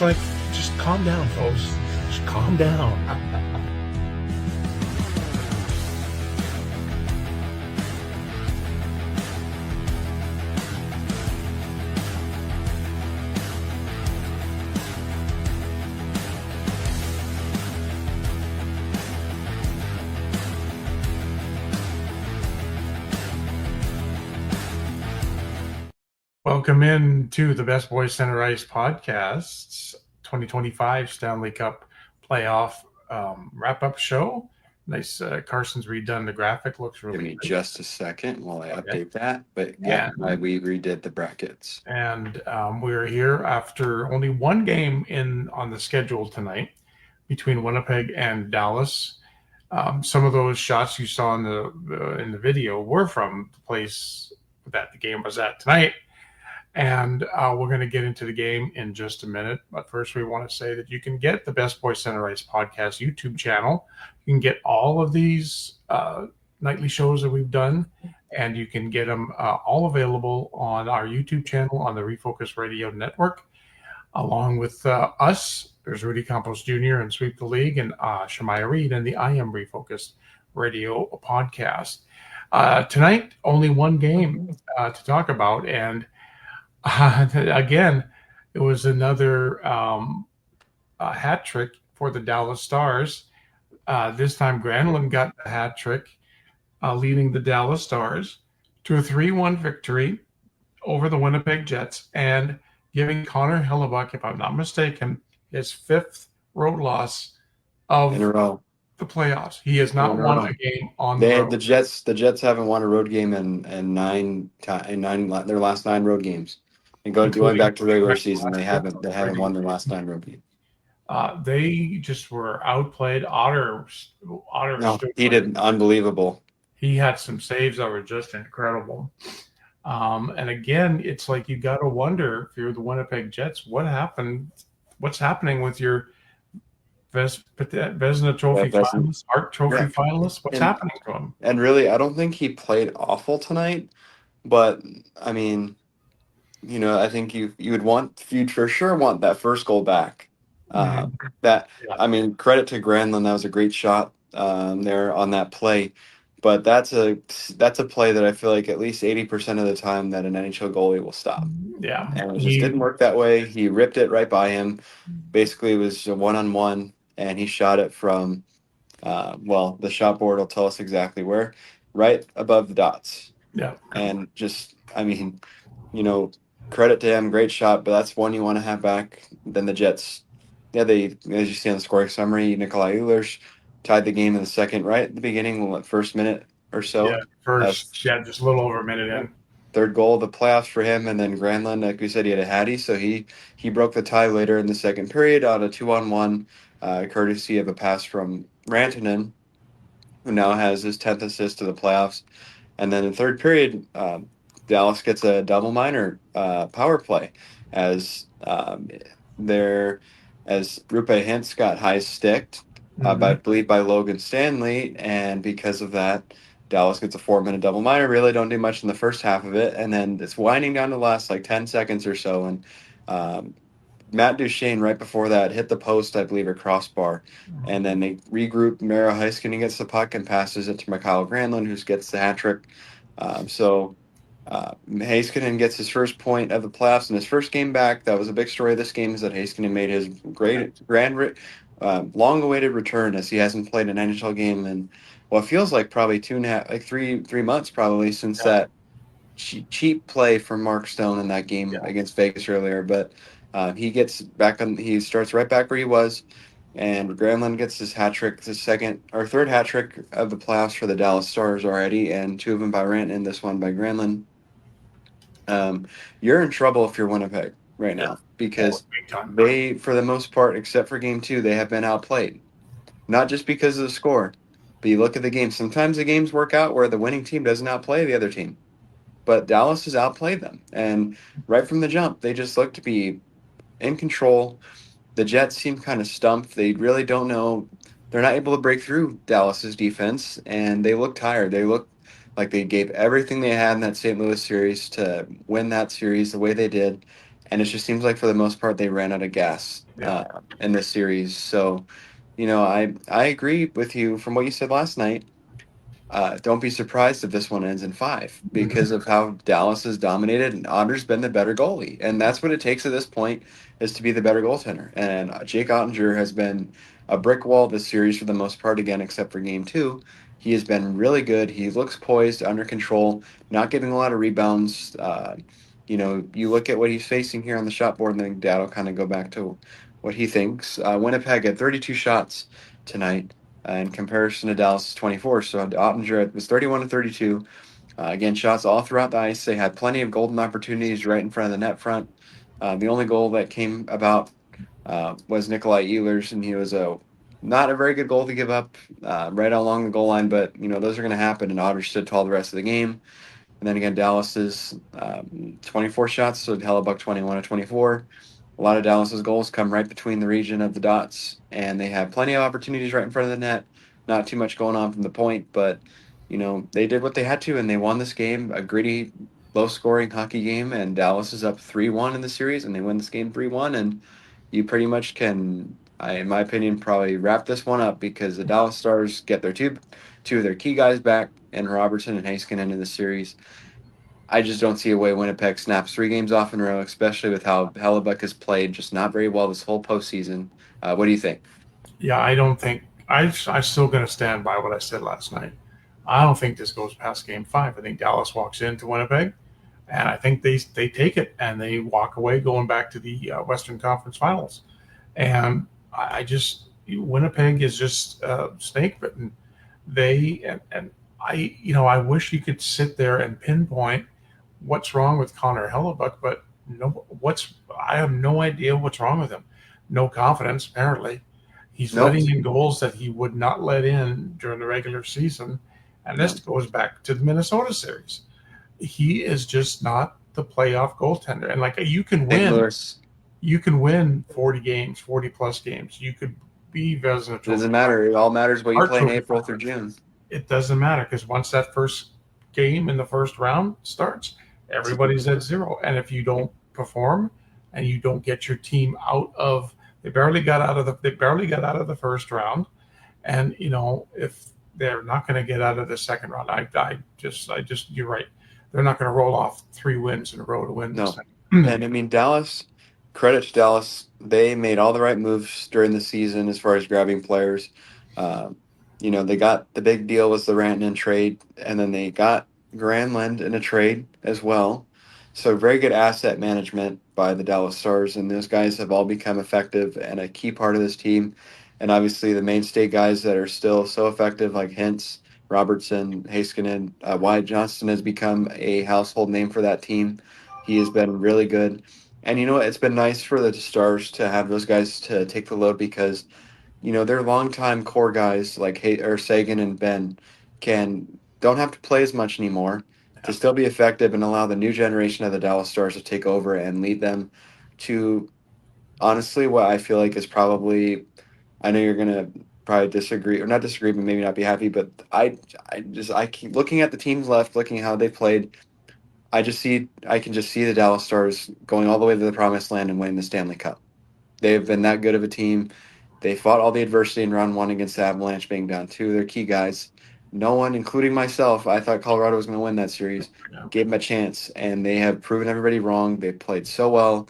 It's like, just calm down, folks. Just calm down. Welcome in to the Best Boys Center Ice Podcasts 2025 Stanley Cup playoff wrap-up show. Nice. Carson's redone the graphic. Looks really Give me good. just a second while I Okay. update that. But yeah, we redid the brackets. And we're here after only one game on the schedule tonight between Winnipeg and Dallas. Some of those shots you saw in the video were from the place that the game was at tonight. And we're going to get into the game in just a minute. But first, we want to say that you can get the Best Boys Center Ice podcast YouTube channel. You can get all of these nightly shows that we've done, and you can get them all available on our YouTube channel on the Refocused Radio Network, along with us. There's Rudy Campos Jr. and Sweep the League, and Shemaya Reed and the I Am Refocused Radio podcast. Tonight, only one game to talk about, and again, it was another hat trick for the Dallas Stars. This time, Granlund got the hat trick, leading the Dallas Stars to a 3-1 victory over the Winnipeg Jets and giving Connor Hellebuyck, if I'm not mistaken, his 5th road loss of in a row. The playoffs. He has not won a game on the road. The Jets haven't won a road game in their last 9 road games. And going back to regular season, they haven't won their last 9 road games. They just were outplayed. Otter. He did unbelievable. He had some saves that were just incredible. And again, it's like you got to wonder if you're the Winnipeg Jets, what happened? What's happening with your Vezina Trophy finalists, Hart Trophy finalists? What's happening to him? And really, I don't think he played awful tonight, but I mean, I think you'd for sure want that first goal back. I mean, credit to Granlund. That was a great shot there on that play. But that's a play that I feel like at least 80% of the time that an NHL goalie will stop. Yeah. And it just didn't work that way. He ripped it right by him. Basically, it was a one-on-one, and he shot it from, the shot board will tell us exactly where, right above the dots. Yeah. And just, I mean, credit to him, great shot, but that's one you want to have back. Then the Jets, as you see on the scoring summary, Nikolai Ehlers tied the game in the second, right at the beginning, first minute or so. Just a little over a minute in. Third goal of the playoffs for him, and then Granlund, like we said, he had a hattie, so he broke the tie later in the second period on a 2-on-1, courtesy of a pass from Rantanen, who now has his 10th assist to the playoffs. And then in third period, Dallas gets a double minor power play as Roope Hintz got high sticked, I believe by Logan Stanley, and because of that, Dallas gets a 4-minute double minor. Really don't do much in the first half of it, and then it's winding down to the last 10 seconds or so, and Matt Duchene right before that hit the post, I believe, or crossbar, and then they regroup. Miro Heiskanen gets the puck and passes it to Mikael Granlund, who gets the hat trick. Heiskanen gets his first point of the playoffs in his first game back. That was a big story of this game, is that Heiskanen made his long-awaited return, as he hasn't played an NHL game in what feels like probably 3 months probably since that cheap play from Mark Stone in that game against Vegas earlier. But he gets back on. He starts right back where he was, and Granlund gets his hat trick, his second or third hat trick of the playoffs for the Dallas Stars already, and 2 of them by Rant and this one by Granlund. You're in trouble if you're Winnipeg right now, because they, for the most part, except for game 2, they have been outplayed. Not just because of the score, but you look at the game. Sometimes the games work out where the winning team doesn't outplay the other team. But Dallas has outplayed them. And right from the jump, they just look to be in control. The Jets seem kind of stumped. They really don't know. They're not able to break through Dallas's defense, and they look tired. They look like they gave everything they had in that St. Louis series to win that series the way they did. and it just seems like for the most part they ran out of gas Yeah. in this series. So, I agree with you from what you said last night. Don't be surprised if this one ends in five because Mhm. of how Dallas has dominated and Otter's been the better goalie. And that's what it takes at this point is to be the better goaltender. And Jake Ottinger has been a brick wall this series for the most part, again, except for game two. He has been really good. He looks poised, under control, not giving a lot of rebounds. You look at what he's facing here on the shot board, and then that'll kind of go back to what he thinks. Winnipeg had 32 shots tonight in comparison to Dallas' 24. So Ottinger was 31 to 32. Again, shots all throughout the ice. They had plenty of golden opportunities right in front of the net front. The only goal that came about was Nikolai Ehlers, and he was not a very good goal to give up right along the goal line. But those are going to happen, and Otter stood tall the rest of the game. And then again, Dallas's 24 shots, so Hellebuck 21 to 24. A lot of Dallas's goals come right between the region of the dots, and they have plenty of opportunities right in front of the net. Not too much going on from the point, but they did what they had to, and they won this game. A gritty, low-scoring hockey game, and Dallas is up 3-1 in the series, and they win this game 3-1. And you pretty much can, in my opinion, probably wrap this one up because the Dallas Stars get their two of their key guys back, and Robertson and Heiskanen in the series. I just don't see a way Winnipeg snaps 3 games off in a row, especially with how Hellebuck has played just not very well this whole postseason. What do you think? Yeah, I don't think I'm still going to stand by what I said last night. I don't think this goes past game five. I think Dallas walks into Winnipeg, and I think they take it and they walk away going back to the Western Conference Finals. And I just Winnipeg is just snake bitten. And I wish you could sit there and pinpoint what's wrong with Connor Hellebuck, but no, I have no idea what's wrong with him. No confidence, apparently. He's Nope. letting in goals that he would not let in during the regular season, and this No. goes back to the Minnesota series. He is just not the playoff goaltender, and like St. Louis. you can win 40 games, 40 plus games. You could be Vezina It doesn't Trophy, matter. It all matters what you Hart play in Trophy April through finalist. June. It doesn't matter because once that first game in the first round starts, everybody's at zero. And if you don't perform and you don't get your team out of they barely got out of the first round. And if they're not going to get out of the second round, I just you're right. They're not going to roll off 3 wins in a row to win this No. thing. And I mean, Dallas, credit to Dallas, they made all the right moves during the season as far as grabbing players. Um, they got the big deal was the Rantanen trade, and then they got Granlund in a trade as well. So very good asset management by the Dallas Stars, and those guys have all become effective and a key part of this team. And obviously the mainstay guys that are still so effective, like Hintz, Robertson, Heiskanen, Wyatt Johnston has become a household name for that team. He has been really good. And you know what? It's been nice for the Stars to have those guys to take the load because their longtime core guys like Sagan and Ben don't have to play as much anymore to Yeah, still be effective and allow the new generation of the Dallas Stars to take over and lead them to honestly what I feel like is probably. I know you're gonna probably disagree or not disagree, but maybe not be happy. But I keep looking at the teams left, looking at how they played. I can just see the Dallas Stars going all the way to the promised land and winning the Stanley Cup. They've been that good of a team. They fought all the adversity in round one against the Avalanche, being down two of their key guys. No one, including myself, I thought Colorado was going to win that series. yeah. Gave them a chance, and they have proven everybody wrong. They played so well,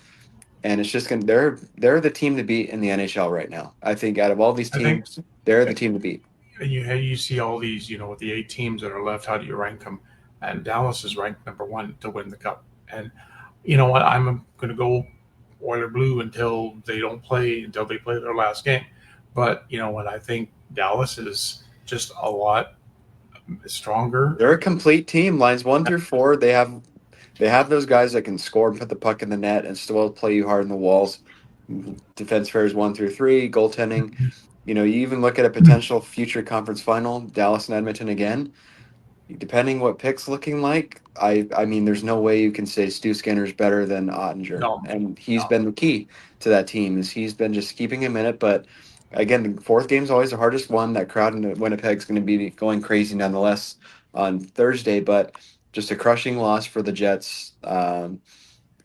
and it's just going. They're the team to beat in the NHL right now. I think out of all these I think teams, they're the team to beat. and you see all these, with the 8 teams that are left, how do you rank them? And Dallas is ranked number one to win the cup. And you know what? I'm going to go Oiler blue until they play their last game. But you know what? I think Dallas is just a lot stronger. They're a complete team. Lines one through four, they have those guys that can score and put the puck in the net and still play you hard in the walls. Defense pairs 1 through 3, goaltending. You even look at a potential future conference final, Dallas and Edmonton again. Depending what pick's looking like, I mean, there's no way you can say Stu Skinner's better than Ottinger, No, and he's no. been the key to that team. Is he's been just keeping him in it. But again, the fourth game's always the hardest one. That crowd in Winnipeg's going to be going crazy nonetheless on Thursday, but just a crushing loss for the Jets.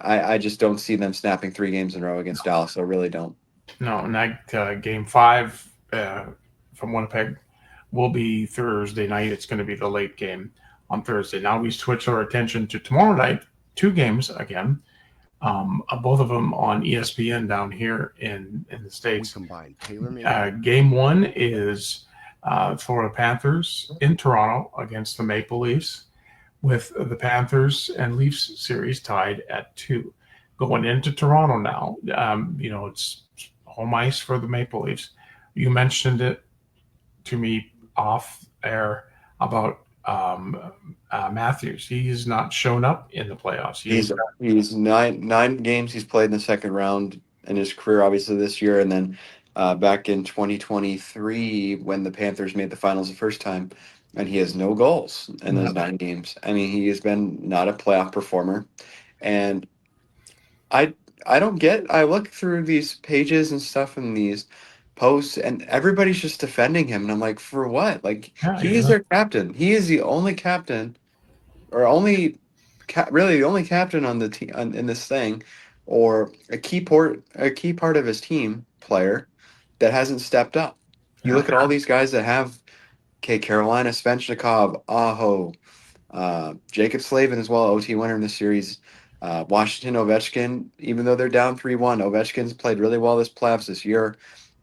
I just don't see them snapping 3 games in a row against Dallas. I really don't. No, and that game 5 from Winnipeg will be Thursday night. It's going to be the late game on Thursday. Now we switch our attention to tomorrow night. 2 games again, both of them on ESPN down here in the States. Game 1 is Florida Panthers in Toronto against the Maple Leafs, with the Panthers and Leafs series tied at 2. Going into Toronto now, it's home ice for the Maple Leafs. You mentioned it to me off air about Matthews. He has not shown up in the playoffs. He's nine games he's played in the second round in his career, obviously this year, and then back in 2023 when the Panthers made the finals the first time, and he has no goals in those 9 games. I mean, he has been not a playoff performer, and I don't get. I look through these pages and stuff and these posts, and everybody's just defending him, and I'm like, for what? Like, he is their captain. He is the only captain, or really the only captain on the team in this thing, or a key part of his team player that hasn't stepped up. You look at all these guys that have, Carolina, Svechnikov, Aho, Jacob Slavin as well, OT winner in the series. Washington, Ovechkin, even though they're down 3-1, Ovechkin's played really well this playoffs this year.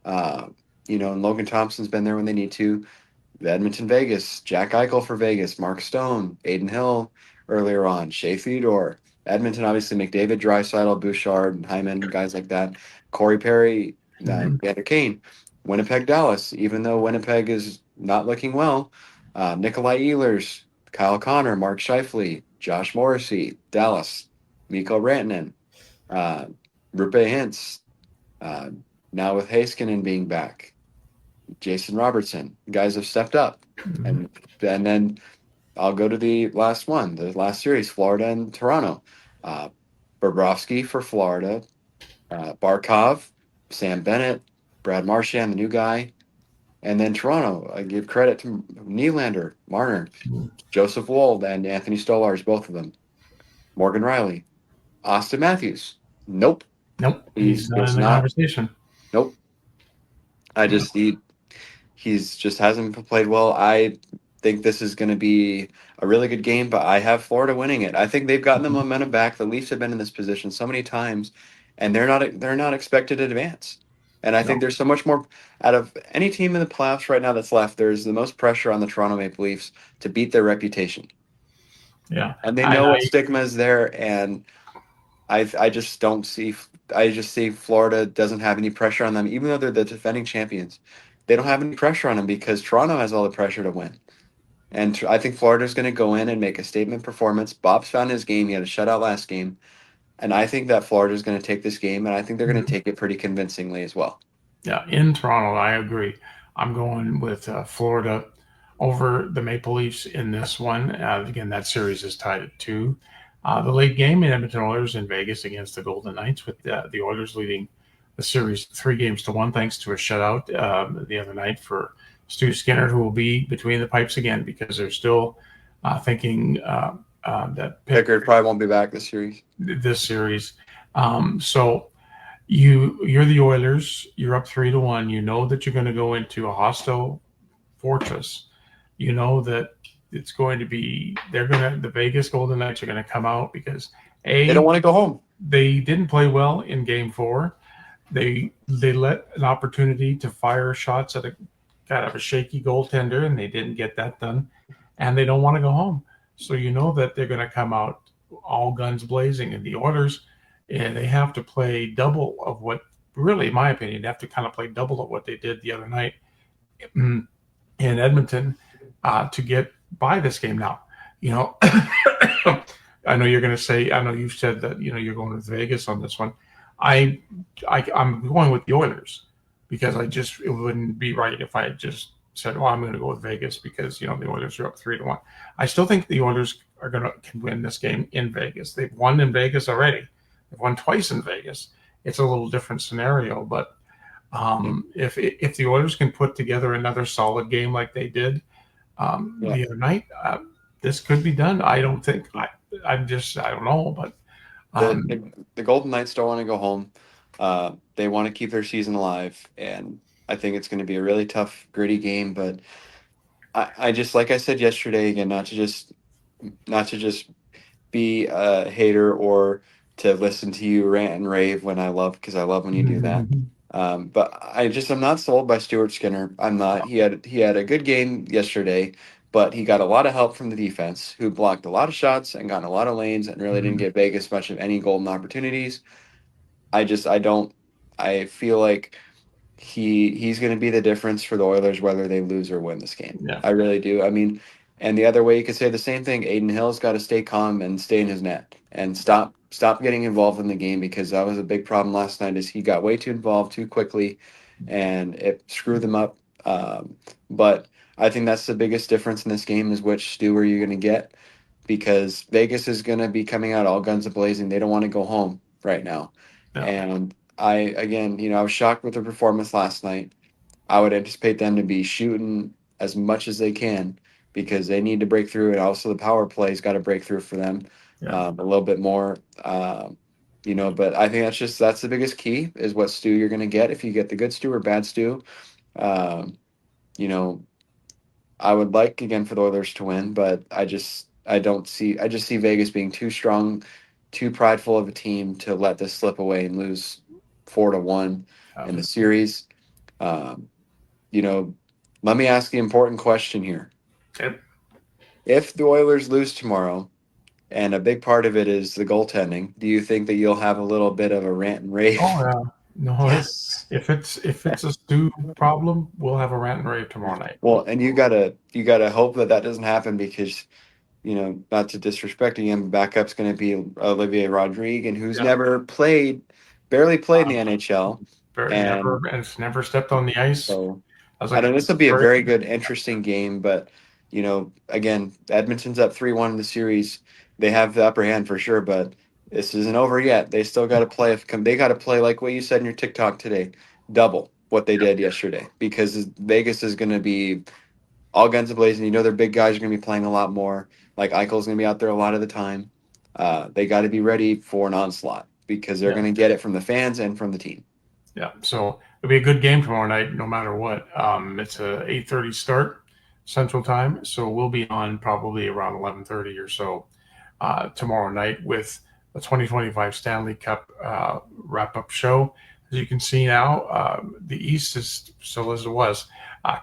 And Logan Thompson's been there when they need to. Edmonton, Vegas, Jack Eichel for Vegas, Mark Stone, Aiden Hill earlier on, Shea Theodore. Edmonton, obviously, McDavid, Draisaitl, Bouchard, Hyman, guys like that. Corey Perry, Vander Kane. Winnipeg, Dallas, even though Winnipeg is not looking well. Nikolai Ehlers, Kyle Connor, Mark Scheifele, Josh Morrissey, Dallas. Mikko Rantanen, Rupe Hintz, now with Heiskanen being back, Jason Robertson, guys have stepped up. And then I'll go to the last series, Florida and Toronto. Bobrovsky for Florida, Barkov, Sam Bennett, Brad Marchand, the new guy. And then Toronto, I give credit to Nylander, Marner, Joseph Wold, and Anthony Stolarz, both of them. Morgan Riley. Austin Matthews. Nope. He's not in the conversation. Nope. He's just hasn't played well. I think this is going to be a really good game, but I have Florida winning it. I think they've gotten the momentum back. The Leafs have been in this position so many times, and they're not expected to advance. And I think there's so much more out of any team in the playoffs right now that's left. There's the most pressure on the Toronto Maple Leafs to beat their reputation. Yeah, and they know what stigma is there, and I just don't see. I just see Florida doesn't have any pressure on them, even though they're the defending champions. They don't have any pressure on them because Toronto has all the pressure to win. And I think Florida's going to go in and make a statement performance. Bob's found his game. He had a shutout last game. And I think that Florida's going to take this game, and I think they're going to take it pretty convincingly as well. Yeah, in Toronto, I agree. I'm going with Florida over the Maple Leafs in this one. Again, that series is tied at 2. The late game in Edmonton Oilers in Vegas against the Golden Knights, with the Oilers leading the series 3-1 thanks to a shutout the other night for Stu Skinner, who will be between the pipes again because they're still thinking that Pickard probably won't be back this series. So you're the Oilers. You're up 3-1. You know that you're going to go into a hostile fortress. You know that it's going to be the Vegas Golden Knights are going to come out because they don't want to go home. They didn't play well in Game 4. They let an opportunity to fire shots at a kind of a shaky goaltender, and they didn't get that done. And they don't want to go home. So you know that they're going to come out all guns blazing. And the Oilers, and they have to play double of what, really, in my opinion, they have to kind of play double of what they did the other night in Edmonton to get by this game. Now, I know you're going to say, I know you've said that, you're going with Vegas on this one. I'm going with the Oilers because it wouldn't be right if I just said, I'm going to go with Vegas because, the Oilers are up 3-1. I still think the Oilers can win this game in Vegas. They've won in Vegas already. They've won twice in Vegas. It's a little different scenario, but if the Oilers can put together another solid game like they did the other night, this could be done. I don't think I don't know, but The Golden Knights don't want to go home. They want to keep their season alive, and I think it's going to be a really tough, gritty game. But I just, like I said yesterday, again, not to just be a hater or to listen to you rant and rave when I love, because I love when you do that. But I'm not sold by Stuart Skinner. I'm not. He had a good game yesterday, but he got a lot of help from the defense, who blocked a lot of shots and got in a lot of lanes and really didn't get Vegas much of any golden opportunities. I don't. I feel like he's going to be the difference for the Oilers whether they lose or win this game. Yeah. I really do. I mean, and the other way you could say the same thing. Aiden Hill's got to stay calm and stay in his net and stop getting involved in the game, because that was a big problem last night. Is he got way too involved too quickly, and it screwed them up. But I think that's the biggest difference in this game, is which Stu are you going to get, because Vegas is going to be coming out all guns a blazing. They don't want to go home right now, Yeah. and again, I was shocked with their performance last night. I would anticipate them to be shooting as much as they can, because they need to break through, and also the power play's got to break through for them a little bit more. But I think that's the biggest key, is what Stu you're going to get, if you get the good Stu or bad Stu. Um, you know, I would like, again, for the Oilers to win, but I just see Vegas being too strong, too prideful of a team to let this slip away and lose 4-1 in the series. Um, Let me ask the important question here. Yep. If the Oilers lose tomorrow, and a big part of it is the goaltending, do you think that you'll have a little bit of a rant and rave? Oh yeah. No, Yes. if it's a Stu problem, we'll have a rant and rave tomorrow night. Well, and you gotta hope that doesn't happen, because not to disrespect him, backup's going to be Olivier Rodrigue, who's barely played in the NHL, and It's never stepped on the ice. so I was I like, know this will be a very good, interesting game. But again, Edmonton's up 3-1 in the series. They have the upper hand for sure, but this isn't over yet. They still got to play. They got to play, like what you said in your TikTok today, double what they did yesterday, because Vegas is going to be all guns a blazing. Their big guys are going to be playing a lot more. Like Eichel's going to be out there a lot of the time. They got to be ready for an onslaught, because they're going to get it from the fans and from the team. Yeah, so it'll be a good game tomorrow night, no matter what. It's a 8:30 start Central Time, so we'll be on probably around 11:30 or so tomorrow night with the 2025 Stanley Cup wrap-up show. As you can see now, the East is still as it was.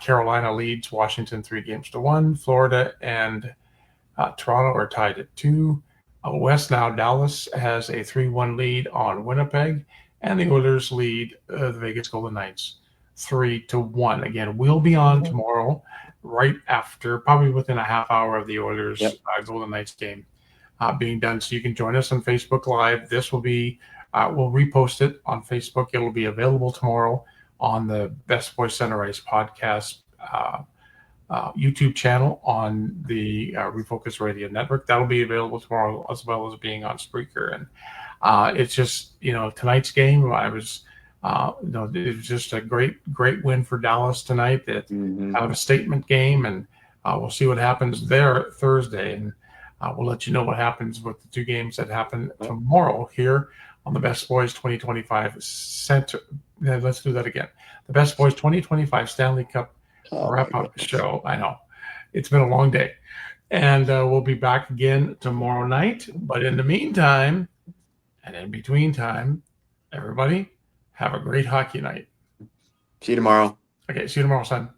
Carolina leads Washington 3-1. Florida and Toronto are tied at 2. West now, Dallas has a 3-1 lead on Winnipeg, and the Oilers lead the Vegas Golden Knights 3-1. Again, we'll be on tomorrow right after, probably within a half hour of the Oilers Golden Knights game being done. So you can join us on Facebook Live. This will be, we'll repost it on Facebook. It'll be available tomorrow on the Best Boys Center Ice podcast YouTube channel on the Refocused Radio Network. That'll be available tomorrow, as well as being on Spreaker. And it's just, tonight's game, it was just a great win for Dallas tonight. That kind of a statement game, and we'll see what happens there Thursday, and we'll let you know what happens with the two games that happen tomorrow here on the Best Boys 2025 Center. Let's do that again. The Best Boys 2025 Stanley Cup wrap-up show. I know it's been a long day, and we'll be back again tomorrow night. But in the meantime, and in between time, everybody have a great hockey night. See you tomorrow. Okay, see you tomorrow, son.